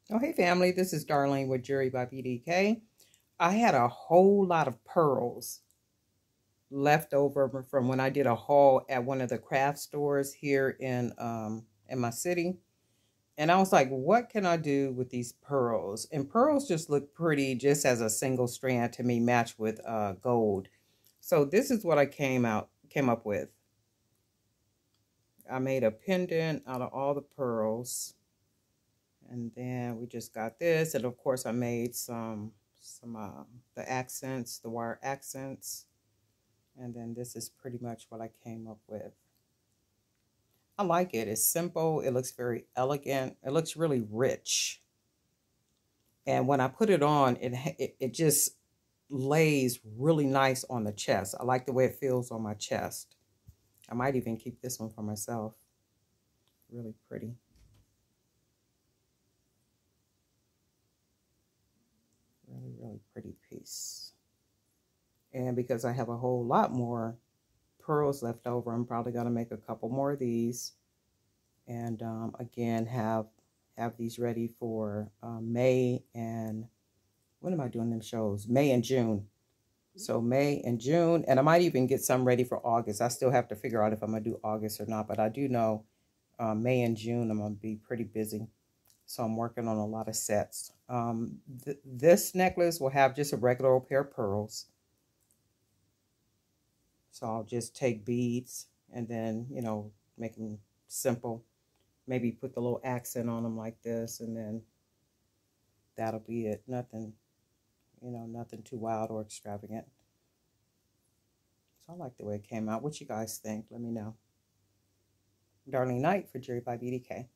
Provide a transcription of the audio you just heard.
Oh, hey family, this is Darlene with Jewelry by BDK. I had a whole lot of pearls left over from when I did a haul at one of the craft stores here in my city. And I was like, what can I do with these pearls? And pearls just look pretty just as a single strand to me, matched with gold. So this is what I came up with. I made a pendant out of all the pearls. And then we just got this, and of course I made some the accents, the wire accents, and then this is pretty much what I came up with. I like it. It's simple. It looks very elegant. It looks really rich. And when I put it on, it just lays really nice on the chest. I like the way it feels on my chest. I might even keep this one for myself. Really pretty. Really, really pretty piece. And because I have a whole lot more pearls left over, I'm probably going to make a couple more of these. And again, have these ready for May and when am I doing them shows? May and June. So May and June, and I might even get some ready for August. I still have to figure out if I'm going to do August or not, but I do know May and June I'm going to be pretty busy. So I'm working on a lot of sets. This necklace will have just a regular old pair of pearls. So I'll just take beads and then, make them simple. Maybe put the little accent on them like this, and then that'll be it. Nothing, nothing too wild or extravagant. So I like the way it came out. What you guys think? Let me know. Darlene Knight for Jewelry by BDK.